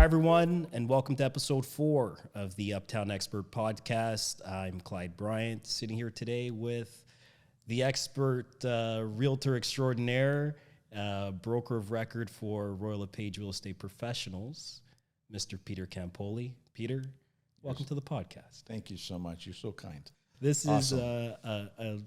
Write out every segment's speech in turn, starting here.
Hi, everyone, and welcome to episode 4 of the Uptown Expert podcast. I'm Clyde Bryant, sitting here today with the expert realtor extraordinaire, broker of record for LePage Real Estate Professionals, Mr. Peter Campoli. Peter, welcome to the podcast. Thank you so much. You're so kind. This Awesome. is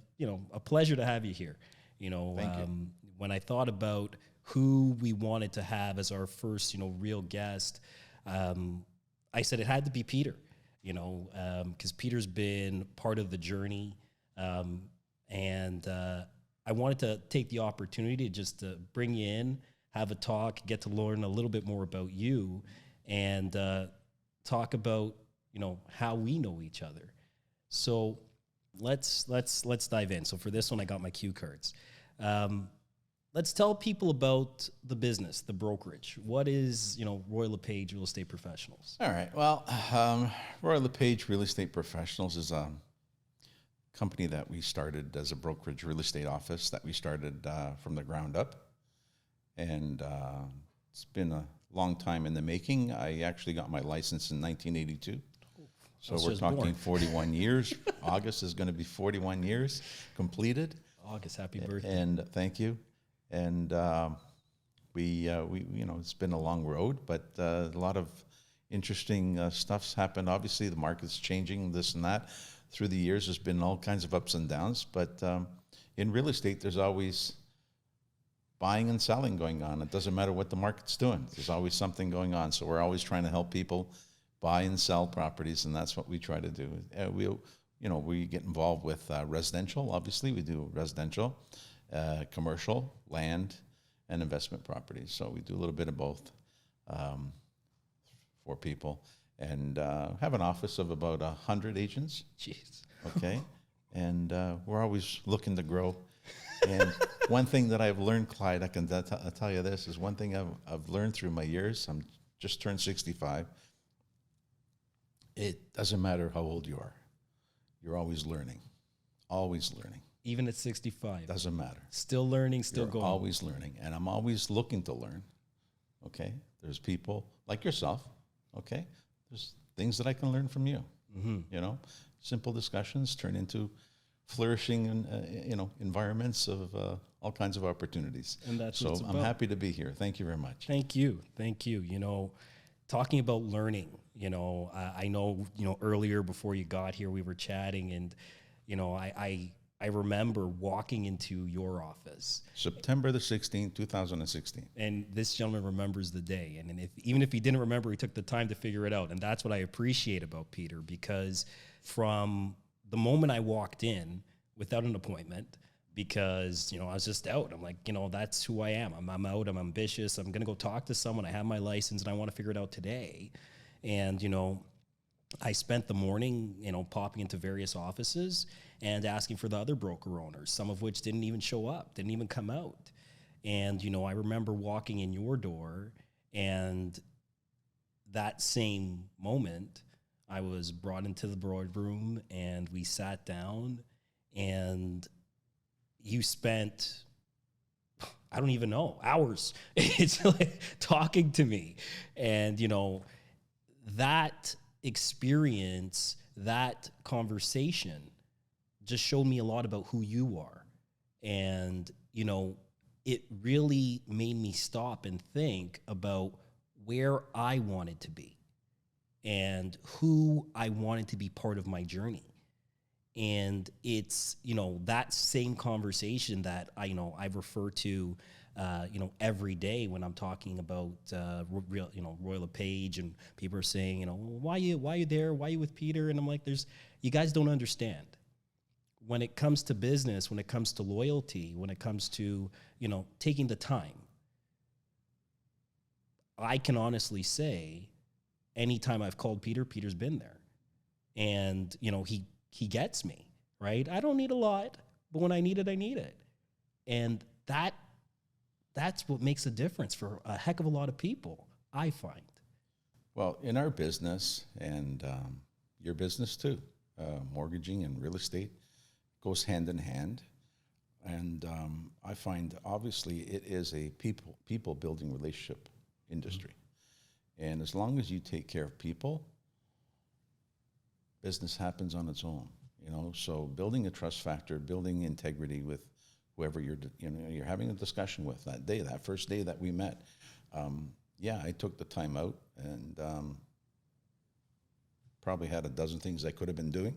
a pleasure to have you here. Thank you. When I thought about who we wanted to have as our first, real guest, I said it had to be Peter, because Peter's been part of the journey. And I wanted to take the opportunity just to bring you in, have a talk, get to learn a little bit more about you, and talk about, how we know each other. So let's dive in. So for this one, I got my cue cards. Let's tell people about the business, the brokerage. What is, LePage Real Estate Professionals? All right. Well, LePage Real Estate Professionals is a company that we started as a brokerage real estate office that we started from the ground up. And it's been a long time in the making. I actually got my license in 1982. So we're talking 41 years. August is going to be 41 years completed. August, happy birthday. And thank you. And we it's been a long road, but a lot of interesting stuff's happened. Obviously, the market's changing, this and that. Through the years, there's been all kinds of ups and downs. But in real estate, there's always buying and selling going on. It doesn't matter what the market's doing. There's always something going on. So we're always trying to help people buy and sell properties, and that's what we try to do. We get involved with residential. Obviously, we do residential. Commercial, land, and investment properties. So we do a little bit of both for people, and have an office of about 100 agents. Jeez. Okay, and we're always looking to grow. And one thing that I've learned, Clyde, I'll tell you this, is one thing I've learned through my years. I'm just turned 65. It doesn't matter how old you are. You're always learning. Always learning. Even at 65. Doesn't matter. Still learning, still You're going. always learning, and I'm always looking to learn. Okay, there's people like yourself. Okay, there's things that I can learn from you. Mm-hmm. Simple discussions turn into flourishing and environments of all kinds of opportunities. And that's so what it's I'm about. happy to be here. Thank you very much. Thank you. Talking about learning. I know. Earlier before you got here, we were chatting, and I remember walking into your office. September the 16th, 2016. And this gentleman remembers the day. And even if he didn't remember, he took the time to figure it out. And that's what I appreciate about Peter, because from the moment I walked in without an appointment, because, I was just out. I'm like, that's who I am. I'm out. I'm ambitious. I'm going to go talk to someone. I have my license and I want to figure it out today. And, I spent the morning, popping into various offices and asking for the other broker owners, some of which didn't even show up, didn't even come out. And, I remember walking in your door, and that same moment, I was brought into the boardroom and we sat down, and you spent, I don't even know, hours. It's like talking to me. And, that experience, that conversation just showed me a lot about who you are. And, it really made me stop and think about where I wanted to be and who I wanted to be part of my journey. And it's, that same conversation that I refer to, every day when I'm talking about, LePage, and people are saying, why you there? Why you with Peter? And I'm like, you guys don't understand. When it comes to business, when it comes to loyalty, when it comes to, taking the time, I can honestly say anytime I've called Peter, Peter's been there. And, he gets me, right? I don't need a lot, but when I need it, I need it. And that's what makes a difference for a heck of a lot of people, I find. Well, in our business, and your business too, mortgaging and real estate goes hand in hand. And I find, obviously, it is a people building relationship industry. And as long as you take care of people, business happens on its own, you know. So building a trust factor, building integrity with whoever you're having a discussion with that day, that first day that we met. Yeah, I took the time out and probably had a dozen things I could have been doing,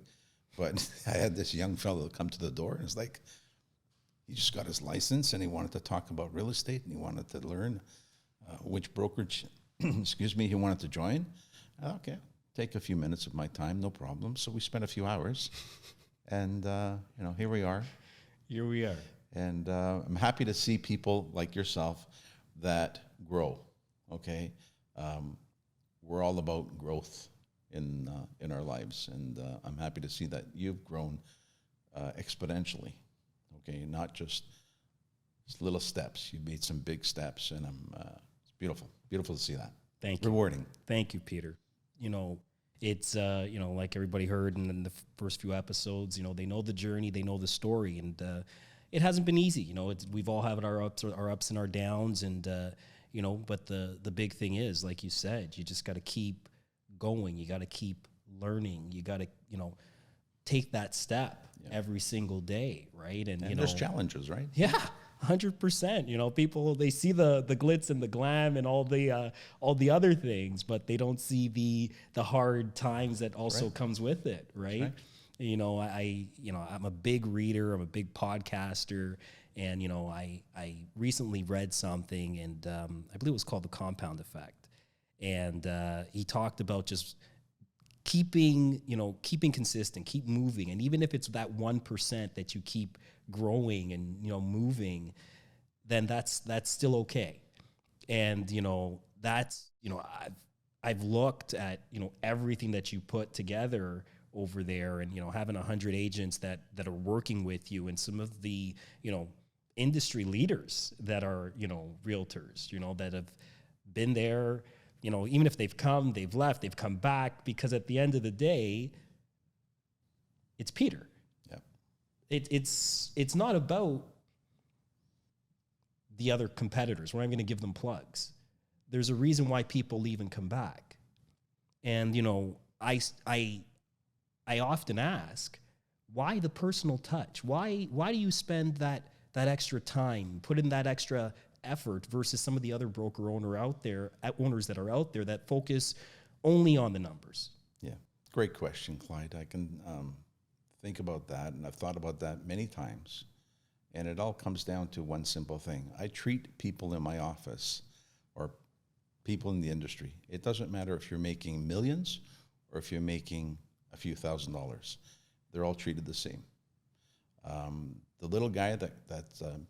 but I had this young fellow come to the door and it's like, he just got his license and he wanted to talk about real estate and he wanted to learn which brokerage, excuse me, he wanted to join. Okay, take a few minutes of my time, no problem. So we spent a few hours and, here we are. Here we are. And I'm happy to see people like yourself that grow, okay? We're all about growth in our lives, and I'm happy to see that you've grown exponentially, okay? Not just little steps. You made some big steps, and it's beautiful. Beautiful to see that. Thank you. Rewarding. Thank you, Peter. It's, like everybody heard in the first few episodes, they know the journey, they know the story, and it hasn't been easy. We've all had our ups and our downs, and, but the big thing is, like you said, you just got to keep going. You got to keep learning. You got to, take that step every single day, right? And there's challenges, right? Yeah. 100%. People, they see the glitz and the glam and all the other things, but they don't see the hard times that also comes with it, right? I'm a big reader, I'm a big podcaster, and I recently read something, and I believe it was called The Compound Effect, and he talked about just keeping consistent, keep moving, and even if it's that 1% that you keep growing and moving, then that's still okay. And that's I've looked at everything that you put together over there, and having 100 agents that are working with you, and some of the industry leaders that are realtors that have been there, even if they've come, they've left, they've come back, because at the end of the day, it's Peter. It's not about the other competitors where I'm going to give them plugs. There's a reason why people leave and come back. And, I often ask, why the personal touch? Why do you spend that extra time, put in that extra effort versus some of the other broker owners that are out there that focus only on the numbers? Yeah, great question, Clyde. I can think about that, and I've thought about that many times, and it all comes down to one simple thing. I treat people in my office or people in the industry. It doesn't matter if you're making millions or if you're making a few $1,000s. They're all treated the same. The little guy that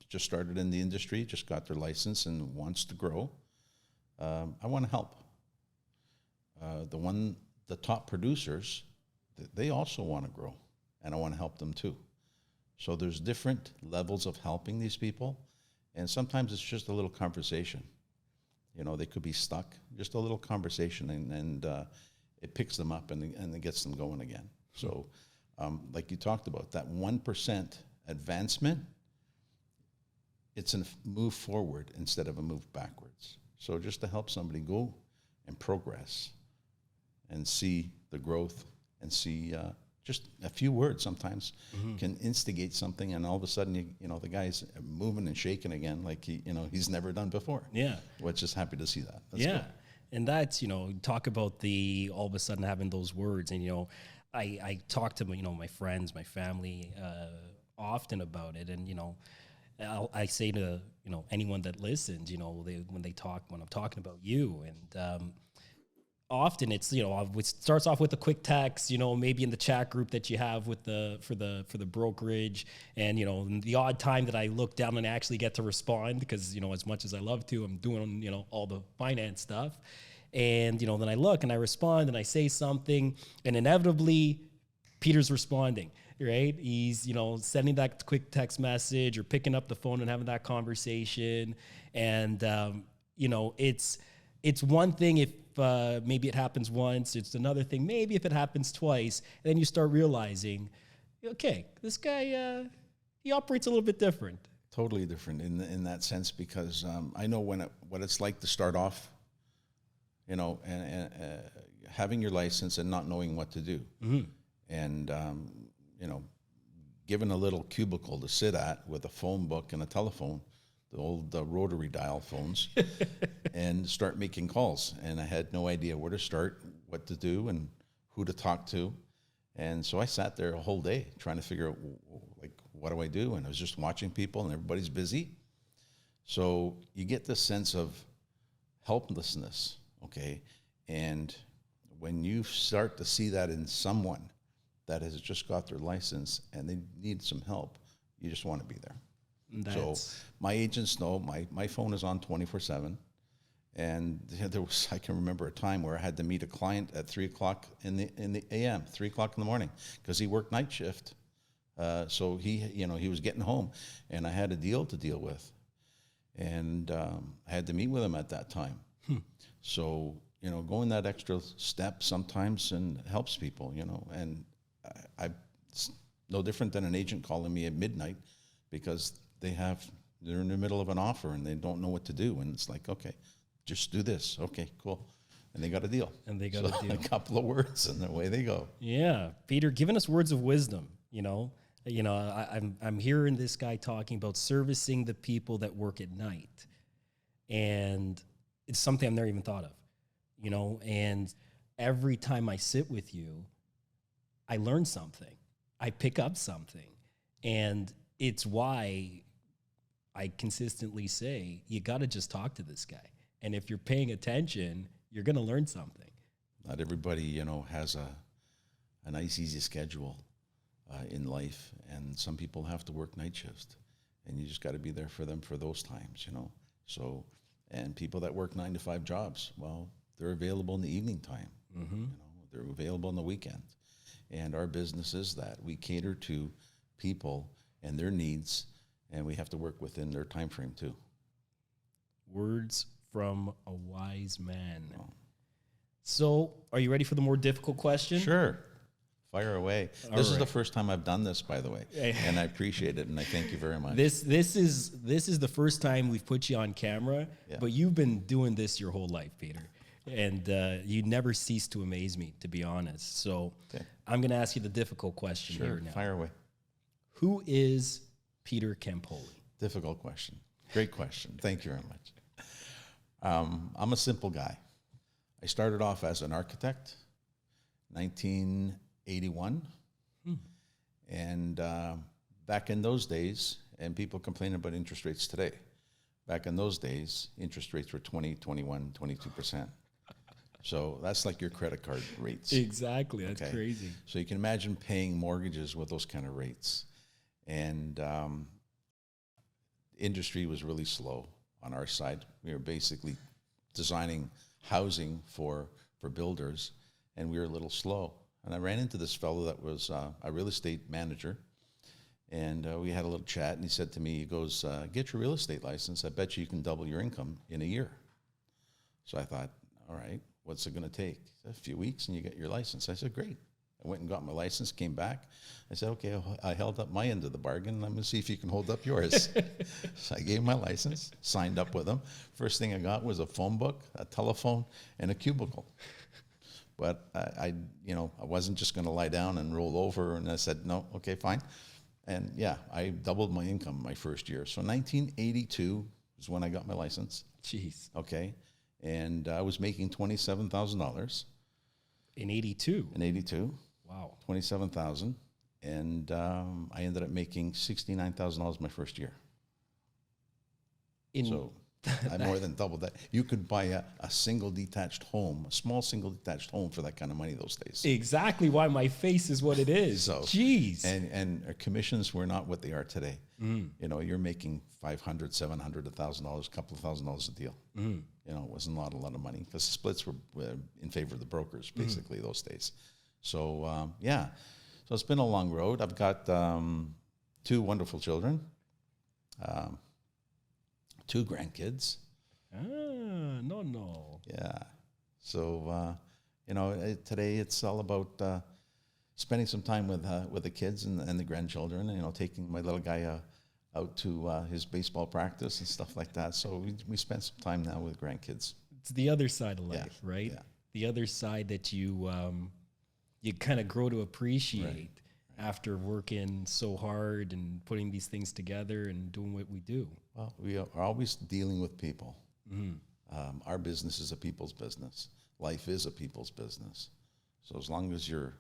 just started in the industry, just got their license and wants to grow, I want to help. The top producers, they also want to grow, and I want to help them too. So there's different levels of helping these people, and sometimes it's just a little conversation. They could be stuck, just a little conversation, and it picks them up and it gets them going again. So like you talked about, that 1% advancement, it's a move forward instead of a move backwards. So just to help somebody go and progress and see the growth and see just a few words sometimes can instigate something, and all of a sudden, the guy's moving and shaking again like he's never done before. Yeah. We're just happy to see that. That's yeah. Good. And that's, talk about all of a sudden having those words. And, I talk to, my friends, my family, often about it. And, I say to, anyone that listens, when I'm talking about you, and, often it's, it starts off with a quick text, maybe in the chat group that you have with for the brokerage, and, the odd time that I look down and actually get to respond, because, as much as I love to, I'm doing, all the finance stuff. And, then I look and I respond and I say something, and inevitably Peter's responding, right? He's, sending that quick text message or picking up the phone and having that conversation. And, it's one thing if maybe it happens once. It's another thing maybe if it happens twice. And then you start realizing, okay, this guy, he operates a little bit different. Totally different in that sense, because I know what it's like to start off, and having your license and not knowing what to do. And, given a little cubicle to sit at with a phone book and a telephone, the old rotary dial phones, and start making calls. And I had no idea where to start, what to do, and who to talk to. And so I sat there a whole day trying to figure out, like, what do I do? And I was just watching people, and everybody's busy. So you get this sense of helplessness, okay? And when you start to see that in someone that has just got their license and they need some help, you just want to be there. So my agents know my phone is on 24/7. And I can remember a time where I had to meet a client at 3 o'clock in the a.m., 3 o'clock in the morning, because he worked night shift. So he was getting home, and I had a deal to deal with. And I had to meet with him at that time. So, going that extra step sometimes and helps people, and it's no different than an agent calling me at midnight because they're in the middle of an offer and they don't know what to do. And it's like, okay, just do this. Okay, cool. And they got a deal. A couple of words and away they go. Yeah. Peter, giving us words of wisdom, I'm hearing this guy talking about servicing the people that work at night. And it's something I've never even thought of, and every time I sit with you, I learn something. I pick up something. And it's why I consistently say, you got to just talk to this guy. And if you're paying attention, you're going to learn something. Not everybody, has a nice, easy schedule in life. And some people have to work night shifts. And you just got to be there for them for those times, So, and people that work 9 to 5 jobs, well, they're available in the evening time. They're available on the weekend. And our business is that we cater to people and their needs, and we have to work within their time frame too. Words from a wise man. Oh. So, are you ready for the more difficult question? Sure. Fire away. This is the first time I've done this, by the way, and I appreciate it, and I thank you very much. This is the first time we've put you on camera, but you've been doing this your whole life, Peter. And you never cease to amaze me, to be honest. So I'm going to ask you the difficult question here now. Fire away. Who is Peter Campoli? Difficult question. Great question. Thank you very much. I'm a simple guy. I started off as an architect, 1981. And back in those days, and people complain about interest rates today, back in those days, interest rates were 20, 21, 22%. So that's like your credit card rates. Exactly. That's crazy. So you can imagine paying mortgages with those kind of rates. And industry was really slow on our side. We were basically designing housing for builders, and we were a little slow. And I ran into this fellow that was a real estate manager, and we had a little chat, and he said to me, he goes, get your real estate license. I bet you can double your income in a year. So I thought, all right, what's it going to take? A few weeks and you get your license. I said, great. I went and got my license, came back. I said, okay, I held up my end of the bargain. I'm going to see if you can hold up yours. So I gave my license, signed up with them. First thing I got was a phone book, a telephone, and a cubicle. But I wasn't just going to lie down and roll over. And I said, no, okay, fine. And yeah, I doubled my income my first year. So 1982 is when I got my license. Jeez. Okay. And I was making $27,000. In 82? In 82. Wow. $27,000. And I ended up making $69,000 my first year. So I more than doubled that. You could buy a single detached home, a small single detached home for that kind of money those days. Exactly why my face is what it is. So, jeez. And our commissions were not what they are today. You're making $500, $700, $1,000, a couple of $1,000 a deal. It wasn't a lot of money because the splits were in favor of the brokers, basically, those days. So, So it's been a long road. I've got 2 wonderful children, 2 grandkids. No. Yeah. So, today it's all about spending some time with the kids and the grandchildren, taking my little guy out to his baseball practice and stuff like that. So we spend some time now with grandkids. it's the other side of life, Yeah, right? yeah. The other side that you kind of grow to appreciate Right. after working so hard and putting these things together and doing what we do. Well, we are always dealing with people. Our business is a people's business. Life is a people's business. So as long as you're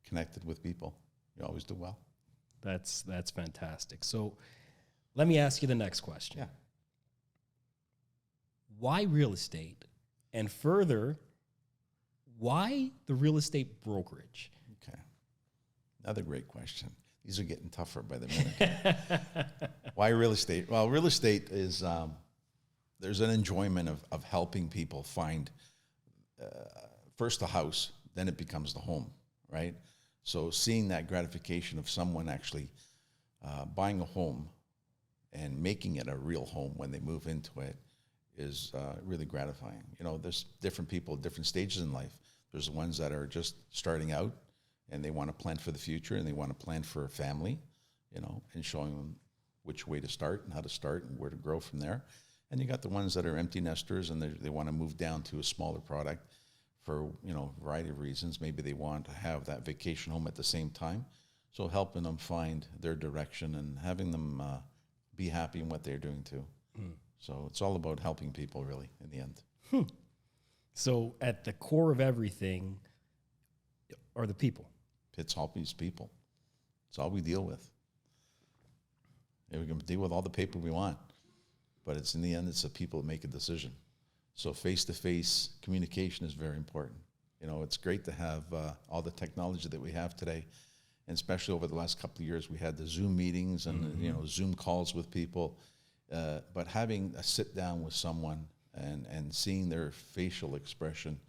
connected with people, you always do well. That's fantastic. So let me ask you the next question. Yeah. Why real estate? And further, why the real estate brokerage? Okay. Another great question. These are getting tougher by the minute. Why real estate? Well, real estate is, there's an enjoyment of helping people find first a house, then it becomes the home, right? So seeing that gratification of someone actually buying a home and making it a real home when they move into it is really gratifying. You know, there's different people at different stages in life. There's the ones that are just starting out and they want to plan for the future and they want to plan for a family, you know, and showing them which way to start and how to start and where to grow from there. And you got the ones that are empty nesters and they want to move down to a smaller product for, you know, a variety of reasons. Maybe they want to have that vacation home at the same time. So helping them find their direction and having them be happy in what they're doing too. So it's all about helping people really in the end. So at the core of everything are the people. It's always people. It's all we deal with. And we can deal with all the paper we want, but it's in the end, it's the people that make a decision. So face-to-face communication is very important. You know, it's great to have all the technology that we have today, and especially over the last couple of years, we had the Zoom meetings and you know, Zoom calls with people. But having a sit down with someone and seeing their facial expression,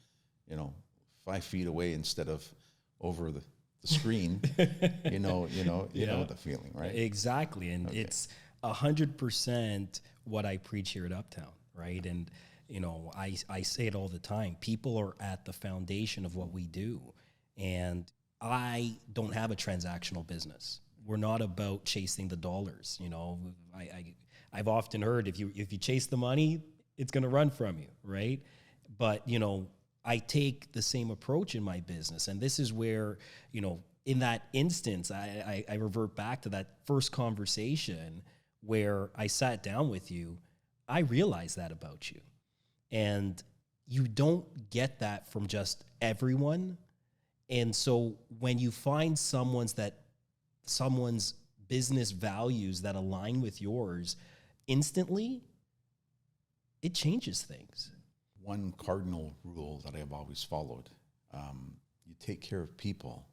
you know, 5 feet away instead of over the screen, you know the feeling, right? Exactly. And it's 100% what I preach here at Uptown, right? And, you know, I say it all the time. People are at the foundation of what we do. And I don't have a transactional business. We're not about chasing the dollars. You know, I've often heard if you chase the money, it's going to run from you, right? But, you know, I take the same approach in my business. And this is where, you know, in that instance, I revert back to that first conversation where I sat down with you. I realized that about you. And you don't get that from just everyone. And so when you find someone's business values that align with yours, instantly, it changes things. One cardinal rule that I have always followed, you take care of people,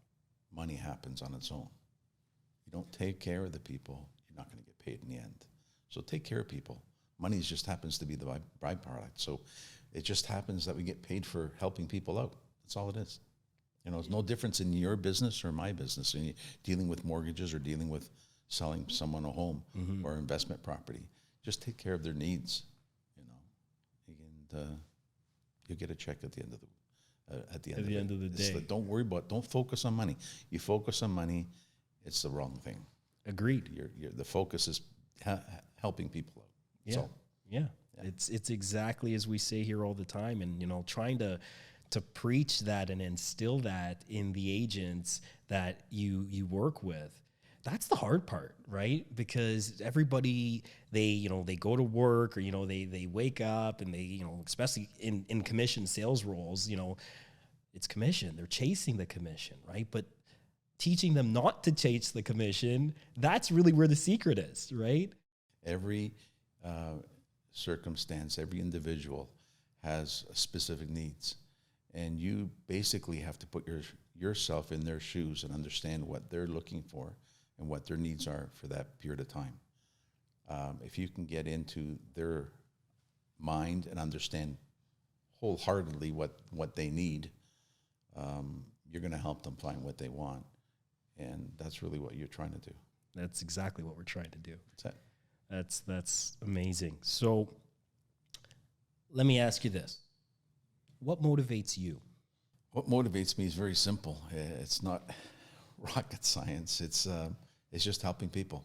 money happens on its own. You don't take care of the people, you're not going to get paid in the end. So take care of people. Money just happens to be the byproduct. So it just happens that we get paid for helping people out. That's all it is. You know, there's no difference in your business or my business. And dealing with mortgages or dealing with selling someone a home or investment property. Just take care of their needs, you know, and you'll get a check at the end of the end of the day. Don't worry about. Don't focus on money. You focus on money, it's the wrong thing. Agreed. The focus is helping people out. Yeah. Yeah. It's exactly as we say here all the time, and you know, trying to preach that and instill that in the agents that you work with. That's the hard part, right? Because everybody, they go to work or, they wake up and they, especially in commission sales roles, it's commission. They're chasing the commission, right? But teaching them not to chase the commission, that's really where the secret is, right? Every circumstance, every individual has specific needs. And you basically have to put yourself in their shoes and understand what they're looking for and what their needs are for that period of time. If you can get into their mind and understand wholeheartedly what they need, you're going to help them find what they want. And that's really what you're trying to do. That's exactly what we're trying to do. That's it. That's amazing. So let me ask you this. What motivates you? What motivates me is very simple. It's not rocket science. It's just helping people.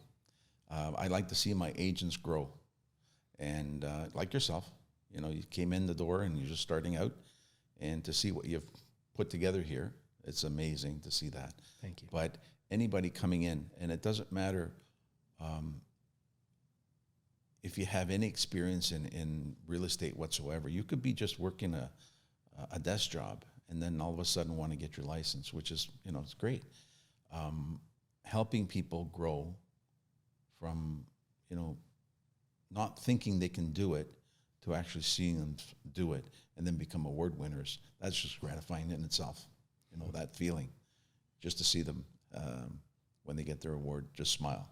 I like to see my agents grow. And like yourself, You know, you came in the door and you're just starting out, and to see what you've put together here, it's amazing to see that. Thank you. But anybody coming in, and it doesn't matter if you have any experience in real estate whatsoever. You could be just working a desk job, and then all of a sudden want to get your license, which is, you know, it's great. Helping people grow from, you know, not thinking they can do it to actually seeing them do it and then become award winners. That's just gratifying in itself. You know, that feeling, just to see them when they get their award, just smile.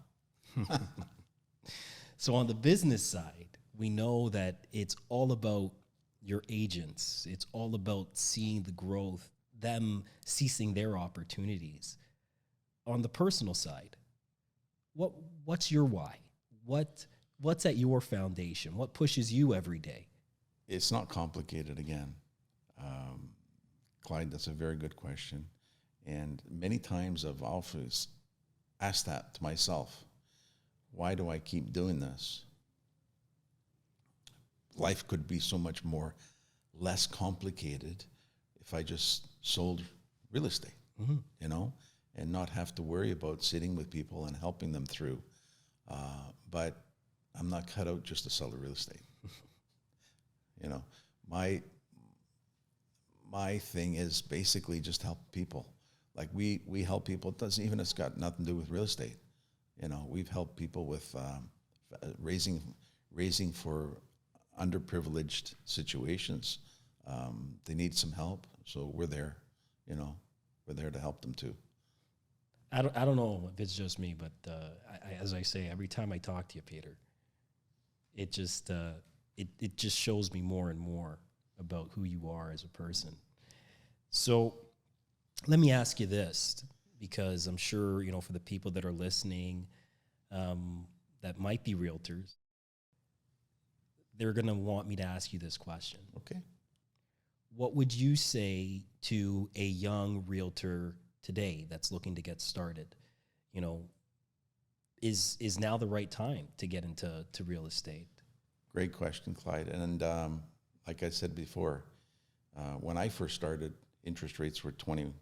So on the business side, we know that it's all about your agents. It's all about seeing the growth, them seizing their opportunities. On the personal side, what's your why? What's at your foundation? What pushes you every day? It's not complicated again. Clyde, that's a very good question. And many times I've always asked that to myself. Why do I keep doing this? Life could be so much less complicated if I just sold real estate, you know, and not have to worry about sitting with people and helping them through. But I'm not cut out just to sell the real estate. You know, my thing is basically just help people. Like we help people. It's got nothing to do with real estate. You know, we've helped people with raising for underprivileged situations. They need some help, so we're there. You know, we're there to help them too. I don't know if it's just me, but as I say, every time I talk to you, Peter, it just shows me more and more about who you are as a person. So let me ask you this, because I'm sure, you know, for the people that are listening that might be realtors, they're going to want me to ask you this question. Okay. What would you say to a young realtor today that's looking to get started? You know, is now the right time to get into real estate? Great question, Clyde. And like I said before, when I first started, interest rates were 21%.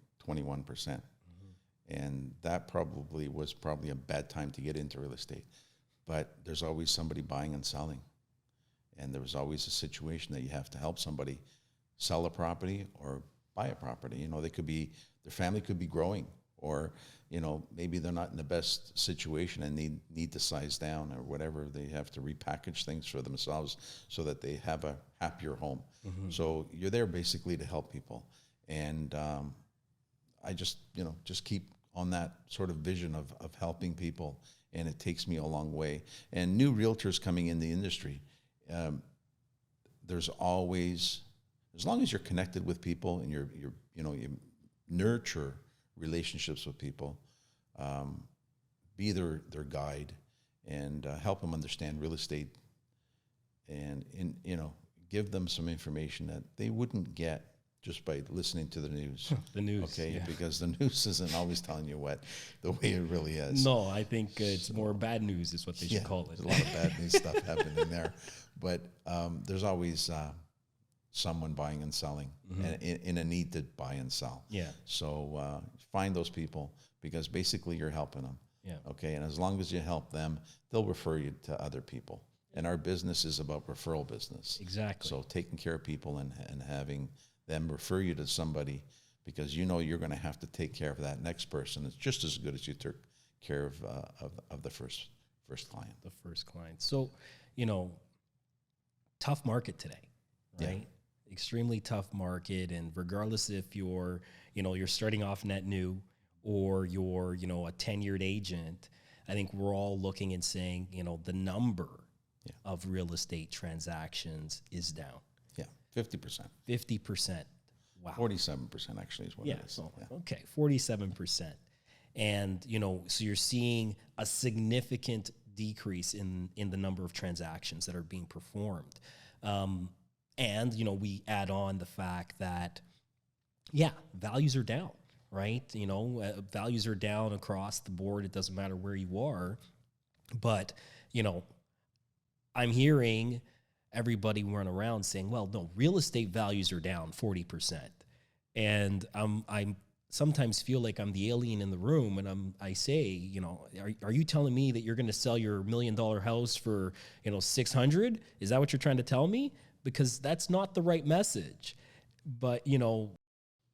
And that was probably a bad time to get into real estate. But there's always somebody buying and selling. And there was always a situation that you have to help somebody sell a property or buy a property. You know, their family could be growing, or, you know, maybe they're not in the best situation and need to size down or whatever. They have to repackage things for themselves so that they have a happier home. So you're there basically to help people. And I just keep on that sort of vision of helping people, and it takes me a long way. And new realtors coming in the industry, there's always, as long as you're connected with people and you nurture relationships with people, be their guide, and help them understand real estate, and give them some information that they wouldn't get just by listening to the news. The news, okay, yeah. Because the news isn't always telling you the way it really is. No, I think it's more bad news is what they should call it. There's a lot of bad news stuff happening there, but there's always someone buying and selling, and in a need to buy and sell. Yeah. So find those people, because basically you're helping them. Yeah. Okay, and as long as you help them, they'll refer you to other people. And our business is about referral business. Exactly. So taking care of people and having them refer you to somebody, because you know you're going to have to take care of that next person. It's just as good as you took care of the first client. The first client. So, you know, tough market today, right? Yeah. Extremely tough market, and regardless if you're starting off net new or you're, you know, a tenured agent, I think we're all looking and saying, you know, the number of real estate transactions is down. Yeah, 50%. 50%. Wow. 47% actually is what it is. So, okay, 47%. And, you know, so you're seeing a significant decrease in the number of transactions that are being performed. And, you know, we add on the fact that, values are down, right? You know, values are down across the board. It doesn't matter where you are. But, you know, I'm hearing everybody went around saying, well, no, real estate values are down 40%. And I'm sometimes feel like I'm the alien in the room, and I say, you know, are you telling me that you're going to sell your $1 million house for, you know, 600? Is that what you're trying to tell me? Because that's not the right message. But, you know,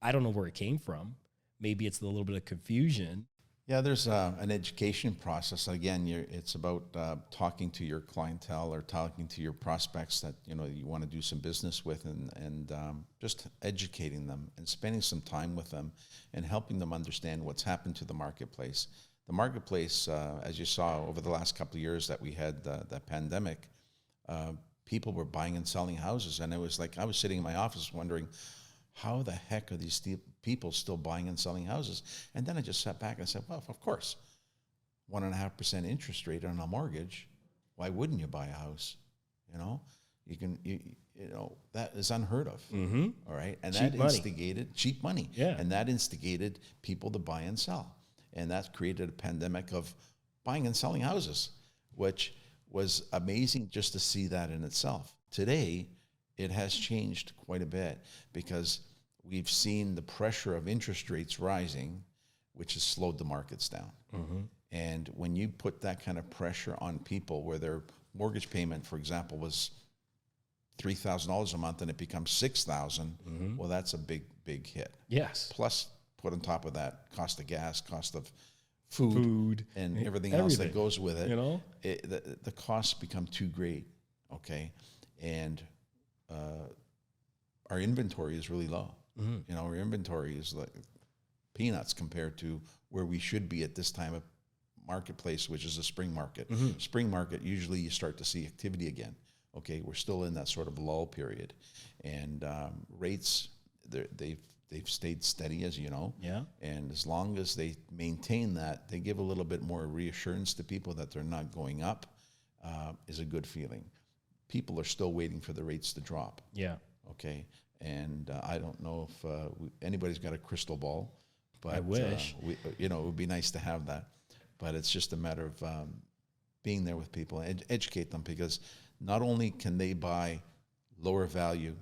I don't know where it came from. Maybe it's a little bit of confusion. Yeah, there's an education process. Again, it's about talking to your clientele or talking to your prospects that you want to do some business with, and just educating them and spending some time with them and helping them understand what's happened to the marketplace. The marketplace, as you saw over the last couple of years that we had that pandemic, people were buying and selling houses, and it was like I was sitting in my office wondering, how the heck are these people still buying and selling houses? And then I just sat back and said, well, of course, 1.5% interest rate on a mortgage. Why wouldn't you buy a house? That is unheard of. Mm-hmm. All right. And cheap that money. instigated cheap money. Yeah. And that instigated people to buy and sell. And that created a pandemic of buying and selling houses, which was amazing just to see that in itself. Today, it has changed quite a bit because we've seen the pressure of interest rates rising, which has slowed the markets down. Mm-hmm. And when you put that kind of pressure on people where their mortgage payment, for example, was $3,000 a month and it becomes $6,000, Mm-hmm. well, that's a big, big hit. Yes. Plus, put on top of that, cost of gas, cost of food and everything else that goes with it. The costs become too great, okay? And our inventory is really low. Mm-hmm. Our inventory is like peanuts compared to where we should be at this time of marketplace, which is a spring market. Mm-hmm. Spring market, usually you start to see activity again. Okay, we're still in that sort of lull period, and rates they've stayed steady, as you know. Yeah. And as long as they maintain that, they give a little bit more reassurance to people that they're not going up. Is a good feeling. People are still waiting for the rates to drop. Yeah. Okay. And I don't know if anybody's got a crystal ball, but I wish. it would be nice to have that. But it's just a matter of being there with people and educate them, because not only can they buy lower value,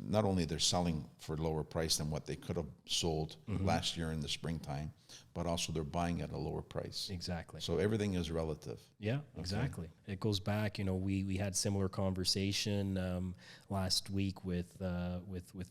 not only they're selling for lower price than what they could have sold Mm-hmm. last year in the springtime, but also they're buying at a lower price. Exactly. So everything is relative. Yeah, exactly. It goes back. We had similar conversation last week with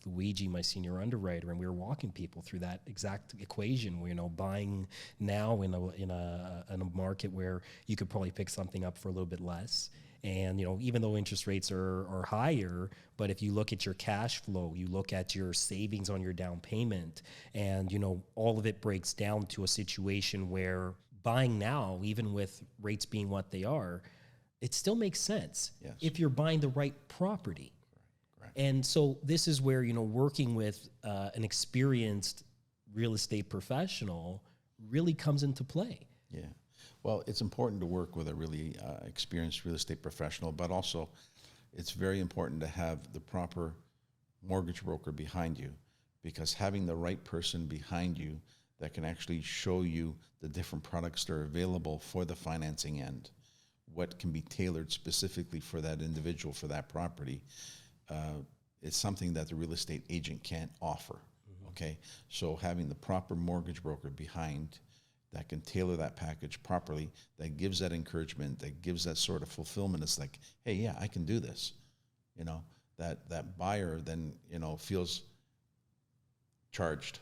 Luigi, my senior underwriter, and we were walking people through that exact equation. Where buying now in a market where you could probably pick something up for a little bit less. And, even though interest rates are higher, but if you look at your cash flow, you look at your savings on your down payment, and, all of it breaks down to a situation where buying now, even with rates being what they are, it still makes sense. Yes. If you're buying the right property. Correct. And so this is where, working with an experienced real estate professional really comes into play. Yeah. Well, it's important to work with a really experienced real estate professional, but also it's very important to have the proper mortgage broker behind you, because having the right person behind you that can actually show you the different products that are available for the financing end, what can be tailored specifically for that individual, for that property, is something that the real estate agent can't offer. Mm-hmm. Okay? So having the proper mortgage broker behind that can tailor that package properly, that gives that encouragement, that gives that sort of fulfillment. It's like, hey, yeah, I can do this. That buyer then, feels charged,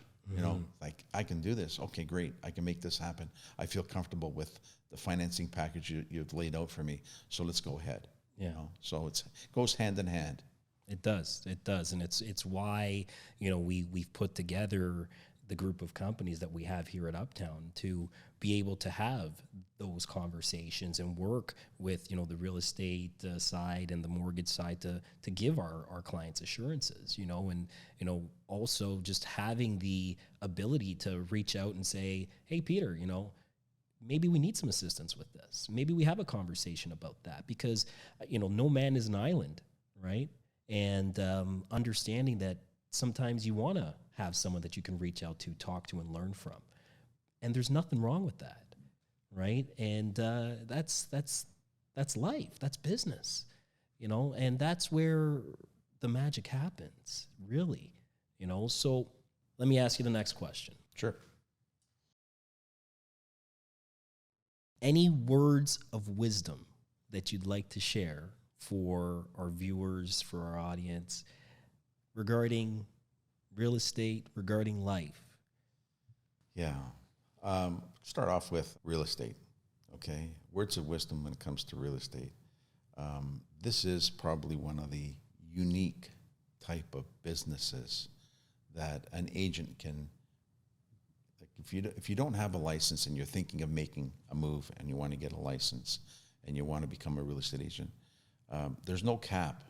like I can do this. Okay, great. I can make this happen. I feel comfortable with the financing package you've laid out for me. So let's go ahead. Yeah. So it goes hand in hand. It does. And it's why, we've put together the group of companies that we have here at Uptown to be able to have those conversations and work with, the real estate side and the mortgage side to give our clients assurances, and, also just having the ability to reach out and say, hey, Peter, maybe we need some assistance with this. Maybe we have a conversation about that, because, no man is an island, right? And understanding that sometimes you want to have someone that you can reach out to, talk to, and learn from. And there's nothing wrong with that, right? And that's life. That's business. and that's where the magic happens, really, So let me ask you the next question. Sure. Any words of wisdom that you'd like to share for our viewers, for our audience, regarding real estate, regarding life? Yeah. Start off with real estate. Okay. Words of wisdom when it comes to real estate. This is probably one of the unique type of businesses that an agent can, like if you don't have a license and you're thinking of making a move and you want to get a license and you want to become a real estate agent, there's no cap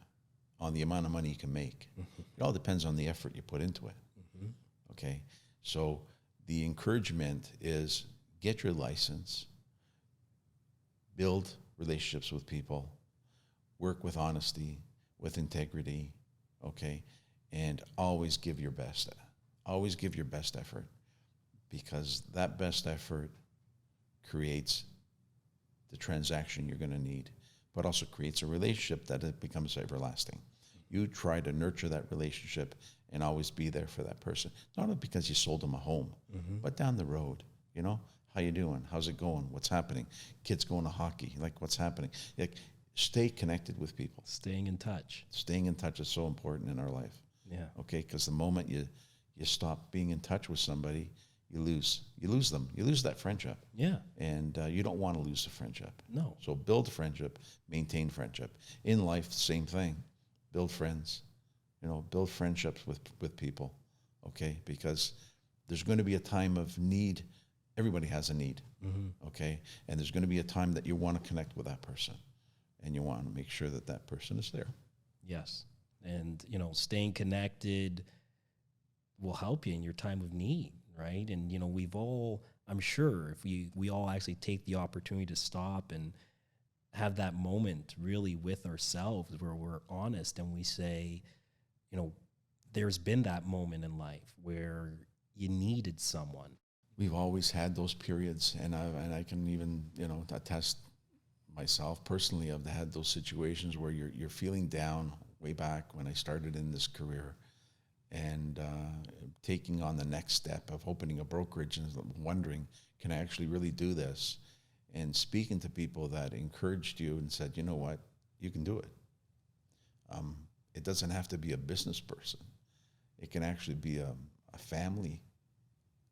on the amount of money you can make. Mm-hmm. It all depends on the effort you put into it. Mm-hmm. Okay. So the encouragement is get your license, build relationships with people, work with honesty, with integrity, okay, and always give your best. Always give your best effort, because that best effort creates the transaction you're going to need, but also creates a relationship that it becomes everlasting. You try to nurture that relationship and always be there for that person. Not only because you sold them a home, but down the road, how you doing? How's it going? What's happening? Kids going to hockey, like what's happening? Like, stay connected with people. Staying in touch. Staying in touch is so important in our life. Yeah. Okay, because the moment you stop being in touch with somebody, you lose them. You lose that friendship. Yeah. And you don't want to lose the friendship. No. So build friendship, maintain friendship. In life, same thing. Build friends. Build friendships with people. Okay, because there's going to be a time of need. Everybody has a need. Mm-hmm. Okay, and there's going to be a time that you want to connect with that person. And you want to make sure that that person is there. Yes. And, staying connected will help you in your time of need, right? And, we've all, I'm sure, if we all actually take the opportunity to stop and have that moment really with ourselves where we're honest and we say, there's been that moment in life where you needed someone. We've always had those periods, and I can even, attest myself personally. I've had those situations where you're feeling down way back when I started in this career, and taking on the next step of opening a brokerage and wondering, can I actually really do this? And speaking to people that encouraged you and said, you know what, you can do it. It doesn't have to be a business person. It can actually be a family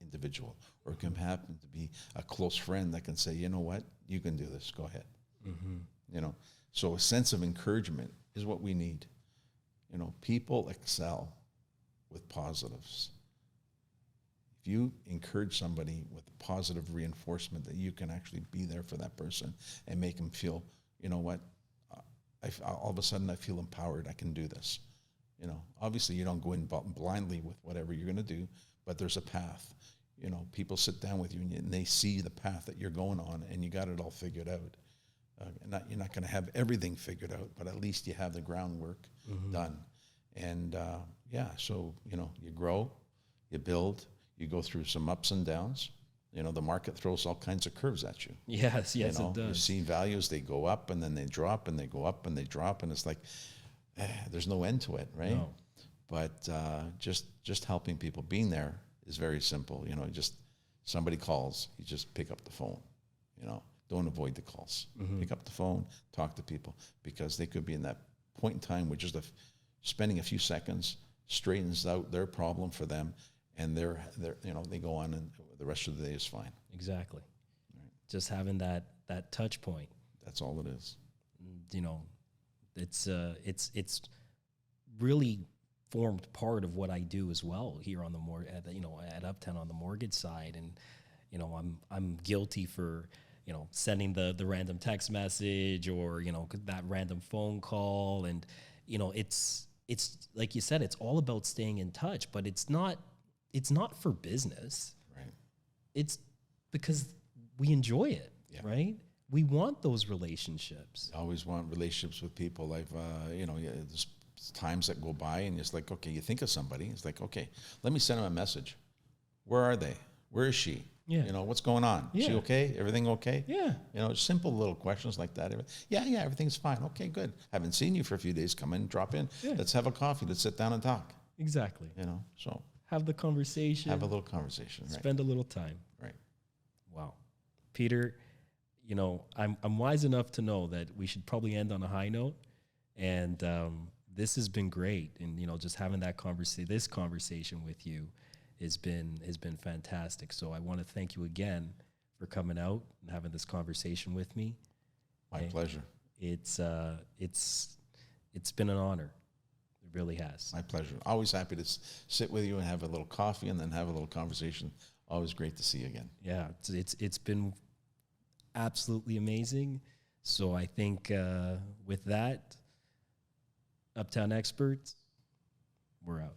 individual, or it can happen to be a close friend that can say, you know what, you can do this, go ahead. Mm-hmm. So a sense of encouragement is what we need. People excel with positives. If you encourage somebody with positive reinforcement that you can actually be there for that person and make them feel, you know what, all of a sudden I feel empowered, I can do this. Obviously you don't go in blindly with whatever you're going to do, but there's a path. People sit down with you and they see the path that you're going on, and you got it all figured out. You're not going to have everything figured out, but at least you have the groundwork done. And so you grow, you build, you go through some ups and downs. The market throws all kinds of curves at you. Yes, it does. You see values, they go up and then they drop, and they go up and they drop, and it's like there's no end to it, right? No. But just helping people, being there is very simple. Just somebody calls, you just pick up the phone. Don't avoid the calls. Mm-hmm. Pick up the phone, talk to people, because they could be in that point in time where just spending a few seconds straightens out their problem for them, and they go on, and the rest of the day is fine. Exactly. Right. Just having that touch point. That's all it is. It's really formed part of what I do as well here on at Uptown on the mortgage side, and I'm guilty for sending the random text message or that random phone call, and it's like you said, it's all about staying in touch, but it's not for business. Right. It's because we enjoy it. Yeah. Right. We want those relationships. I always want relationships with people. I've there's times that go by and it's like, okay, you think of somebody. It's like, okay, let me send them a message. Where are they? Where is she? Yeah. You know, what's going on? Is she Yeah. okay? Everything okay? Yeah. You know, simple little questions like that. Yeah, everything's fine. Okay, good. Haven't seen you for a few days. Come in, drop in. Yeah. Let's have a coffee. Let's sit down and talk. Exactly. You know, so Have the conversation. have a little conversation. Right. Spend a little time. Right. Wow. Peter, you know, I'm wise enough to know that we should probably end on a high note. And this has been great. And, you know, just having this conversation with you has been fantastic. So I want to thank you again for coming out and having this conversation with me. My pleasure. It's been an honor. It really has. My pleasure. Always happy to sit with you and have a little coffee and then have a little conversation. Always great to see you again. Yeah, it's been absolutely amazing. So I think with that, Uptown Experts, we're out.